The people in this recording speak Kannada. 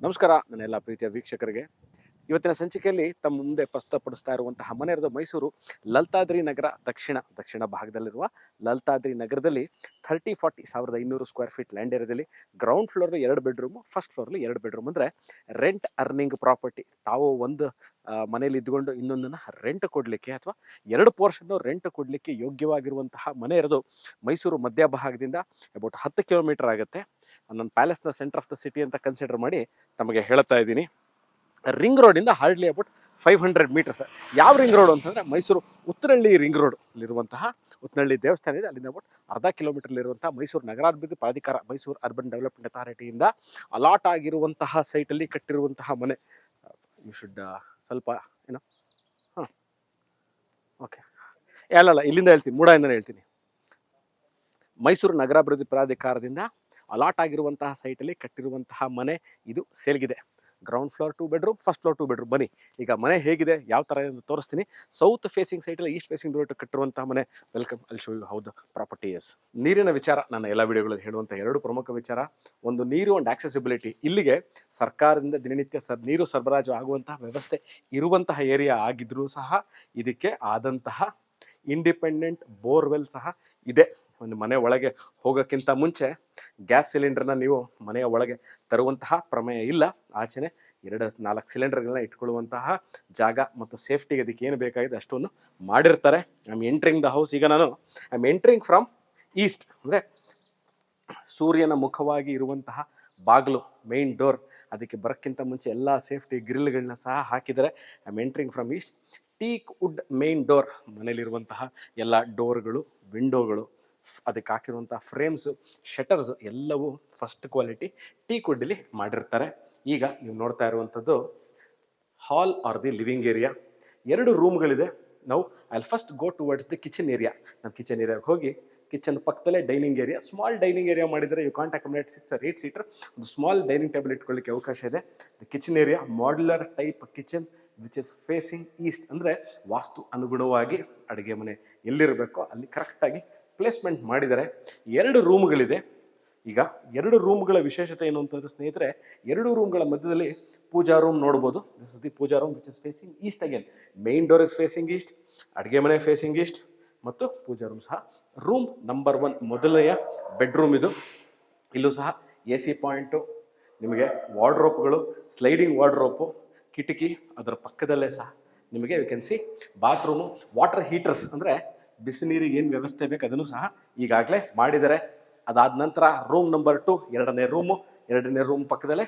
ನಮಸ್ಕಾರ ನನ್ನೆಲ್ಲ ಪ್ರೀತಿಯ ವೀಕ್ಷಕರಿಗೆ. ಇವತ್ತಿನ ಸಂಚಿಕೆಯಲ್ಲಿ ತಮ್ಮ ಮುಂದೆ ಪ್ರಸ್ತುತಪಡಿಸ್ತಾ ಇರುವಂತಹ ಮನೆ ಇರೋದು ಮೈಸೂರು ಲಲಿತಾದ್ರಿ ನಗರ ದಕ್ಷಿಣ ಭಾಗದಲ್ಲಿರುವ ಲಲಿತಾದ್ರಿ ನಗರದಲ್ಲಿ 30-40 ಸ್ಕ್ವೇರ್ ಫೀಟ್ ಲ್ಯಾಂಡ್ ಏರಿಯಾದಲ್ಲಿ ಗ್ರೌಂಡ್ ಫ್ಲೋರ್ 2 ಬೆಡ್ರೂಮು, ಫಸ್ಟ್ ಫ್ಲೋರ್ಲಿ 2 ಬೆಡ್ರೂಮ್. ಅಂದರೆ ರೆಂಟ್ ಅರ್ನಿಂಗ್ ಪ್ರಾಪರ್ಟಿ. ತಾವು ಒಂದು ಮನೇಲಿ ಇದ್ದುಕೊಂಡು ಇನ್ನೊಂದನ್ನು ರೆಂಟ್ ಕೊಡಲಿಕ್ಕೆ ಅಥವಾ 2 ಪೋರ್ಷನ್ನು ರೆಂಟ್ ಕೊಡಲಿಕ್ಕೆ ಯೋಗ್ಯವಾಗಿರುವಂತಹ ಮನೆ ಇರೋದು ಮೈಸೂರು ಮಧ್ಯಭಾಗದಿಂದ ಅಬೌಟ್ 10 ಕಿಲೋಮೀಟರ್ ಆಗುತ್ತೆ. ನನ್ನ ಪ್ಯಾಲೇಸ್ನ ಸೆಂಟರ್ ಆಫ್ ದ ಸಿಟಿ ಅಂತ ಕನ್ಸಿಡರ್ ಮಾಡಿ ತಮಗೆ ಹೇಳ್ತಾ ಇದ್ದೀನಿ. ರಿಂಗ್ ರೋಡಿಂದ ಹಾರ್ಡ್ಲಿ ಅಬೌಟ್ 500 ಮೀಟರ್ಸ್. ಯಾವ ರಿಂಗ್ ರೋಡ್ ಅಂತಂದರೆ ಮೈಸೂರು ಉತ್ತರಹಳ್ಳಿ ರಿಂಗ್ ರೋಡಲ್ಲಿರುವಂತಹ ಉತ್ತರಹಳ್ಳಿ ದೇವಸ್ಥಾನ ಇದೆ, ಅಲ್ಲಿಂದ ಅಬೌಟ್ ಅರ್ಧ ಕಿಲೋಮೀಟರ್ಲಿರುವಂತಹ ಮೈಸೂರು ನಗರಾಭಿವೃದ್ಧಿ ಪ್ರಾಧಿಕಾರ, ಮೈಸೂರು ಅರ್ಬನ್ ಡೆವಲಪ್ಮೆಂಟ್ ಅಥಾರಿಟಿಯಿಂದ ಅಲಾಟ್ ಆಗಿರುವಂತಹ ಸೈಟಲ್ಲಿ ಕಟ್ಟಿರುವಂತಹ ಮನೆ. ಯು ಶುಡ್ ಸ್ವಲ್ಪ ಏನೋ ಹಾಂ ಓಕೆ ಅಲ್ಲ ಇಲ್ಲಿಂದ ಹೇಳ್ತೀನಿ, ಮೂಡಾಯಿಂದನೇ ಹೇಳ್ತೀನಿ. ಮೈಸೂರು ನಗರಾಭಿವೃದ್ಧಿ ಪ್ರಾಧಿಕಾರದಿಂದ ಅಲಾಟ್ ಆಗಿರುವಂತಹ ಸೈಟಲ್ಲಿ ಕಟ್ಟಿರುವಂತಹ ಮನೆ ಇದು ಸೇಲ್ಗಿದೆ. Ground floor 2 bedroom, first floor 2 bedroom. ಬನ್ನಿ ಈಗ ಮನೆ ಹೇಗಿದೆ, ಯಾವ ಥರ ಎಂದು ತೋರಿಸ್ತೀನಿ. ಸೌತ್ ಫೇಸಿಂಗ್ ಸೈಟಲ್ಲಿ ಈಸ್ಟ್ ಫೇಸಿಂಗ್ ಡೋರ್ ಕಟ್ಟಿರುವಂತಹ ಮನೆ. ವೆಲ್ಕಮ್, ಅಲ್ಲಿ show you how the property is. ನೀರಿನ ವಿಚಾರ ನನ್ನ ಎಲ್ಲ ವಿಡಿಯೋಗಳಲ್ಲಿ ಹೇಳುವಂಥ 2 ಪ್ರಮುಖ ವಿಚಾರ. ಒಂದು ನೀರು ಅಂಡ್ ಆಕ್ಸೆಸಿಬಿಲಿಟಿ. ಇಲ್ಲಿಗೆ ಸರ್ಕಾರದಿಂದ ದಿನನಿತ್ಯ ನೀರು ಸರಬರಾಜು ಆಗುವಂತಹ ವ್ಯವಸ್ಥೆ ಇರುವಂತಹ ಏರಿಯಾ ಆಗಿದ್ರೂ ಸಹ ಇದಕ್ಕೆ ಆದಂತಹ ಇಂಡಿಪೆಂಡೆಂಟ್ ಬೋರ್ವೆಲ್ ಸಹ ಇದೆ. ಒಂದು ಮನೆ ಒಳಗೆ ಹೋಗೋಕ್ಕಿಂತ ಮುಂಚೆ ಗ್ಯಾಸ್ ಸಿಲಿಂಡರ್ನ ನೀವು ಮನೆಯ ಒಳಗೆ ತರುವಂತಹ ಪ್ರಮೇಯ ಇಲ್ಲ. ಆಚೆನೆ 2-4 ಸಿಲಿಂಡರ್ಗಳನ್ನ ಇಟ್ಕೊಳ್ಳುವಂತಹ ಜಾಗ ಮತ್ತು ಸೇಫ್ಟಿಗೆ ಅದಕ್ಕೆ ಏನು ಬೇಕಾಗಿದೆ ಅಷ್ಟನ್ನು ಮಾಡಿರ್ತಾರೆ. I am entering the house. ಈಗ ನಾನು I am entering from East, ಅಂದರೆ ಸೂರ್ಯನ ಮುಖವಾಗಿ ಇರುವಂತಹ ಬಾಗಿಲು, ಮೇನ್ ಡೋರ್. ಅದಕ್ಕೆ ಬರೋಕ್ಕಿಂತ ಮುಂಚೆ ಎಲ್ಲ ಸೇಫ್ಟಿ ಗ್ರಿಲ್ಗಳನ್ನ ಸಹ ಹಾಕಿದರೆ. I am entering from east. Teak wood main door. ಮನೇಲಿರುವಂತಹ ಎಲ್ಲ ಡೋರ್ಗಳು, ವಿಂಡೋಗಳು, ಅದಕ್ಕೆ ಹಾಕಿರುವಂಥ ಫ್ರೇಮ್ಸು, ಶಟರ್ಸು ಎಲ್ಲವೂ ಫಸ್ಟ್ ಕ್ವಾಲಿಟಿ ಟೀಕ್ ವುಡ್ಡಲ್ಲಿ ಮಾಡಿರ್ತಾರೆ. ಈಗ ನೀವು ನೋಡ್ತಾ ಇರುವಂಥದ್ದು ಹಾಲ್ ಆರ್ ದಿ ಲಿವಿಂಗ್ ಏರಿಯಾ. 2 ರೂಮ್ಗಳಿದೆ. ನಾವು I first go towards the kitchen area. ನಾನು ಕಿಚನ್ ಏರಿಯಾಗೆ ಹೋಗಿ ಕಿಚನ್ ಪಕ್ಕದಲ್ಲೇ dining area, small dining area ಮಾಡಿದರೆ you can't accommodate 6 or 8 seater. ಒಂದು ಸ್ಮಾಲ್ ಡೈನಿಂಗ್ ಟೇಬಲ್ ಇಟ್ಕೊಳ್ಳಿಕ್ಕೆ ಅವಕಾಶ ಇದೆ. The kitchen area modular type kitchen which is facing East. ಅಂದರೆ ವಾಸ್ತು ಅನುಗುಣವಾಗಿ ಅಡುಗೆ ಮನೆ ಎಲ್ಲಿರಬೇಕೋ ಅಲ್ಲಿ ಕರೆಕ್ಟಾಗಿ ಪ್ಲೇಸ್ಮೆಂಟ್ ಮಾಡಿದ್ದಾರೆ. 2 ರೂಮ್ಗಳಿದೆ. ಈಗ 2 ರೂಮ್ಗಳ ವಿಶೇಷತೆ ಏನು ಅಂತಂದರೆ ಸ್ನೇಹಿತರೆ, 2 ರೂಮ್ಗಳ ಮಧ್ಯದಲ್ಲಿ ಪೂಜಾ ರೂಮ್ ನೋಡ್ಬೋದು. This is the puja room which is facing east. Again main door is facing east, ಅಡುಗೆ ಮನೆ ಫೇಸಿಂಗ್ ಈಸ್ಟ್ ಮತ್ತು ಪೂಜಾ ರೂಮ್ ಸಹ. ರೂಮ್ ನಂಬರ್ 1 ಮೊದಲನೆಯ ಬೆಡ್ರೂಮ್ ಇದು. ಇಲ್ಲೂ ಸಹ AC ಪಾಯಿಂಟು, ನಿಮಗೆ ವಾರ್ಡ್ರೋಪ್ಗಳು, ಸ್ಲೈಡಿಂಗ್ ವಾರ್ಡ್ರೋಪು, ಕಿಟಕಿ, ಅದರ ಪಕ್ಕದಲ್ಲೇ ಸಹ ನಿಮಗೆ you can see bathroom, water heaters. ಅಂದರೆ ಬಿಸಿ ನೀರಿಗೆ ಏನು ವ್ಯವಸ್ಥೆ ಬೇಕು ಅದನ್ನು ಸಹ ಈಗಾಗಲೇ ಮಾಡಿದ್ದಾರೆ. ಅದಾದ ನಂತರ ರೂಮ್ ನಂಬರ್ 2, 2ನೇ ರೂಮು. 2ನೇ ರೂಮ್ ಪಕ್ಕದಲ್ಲೇ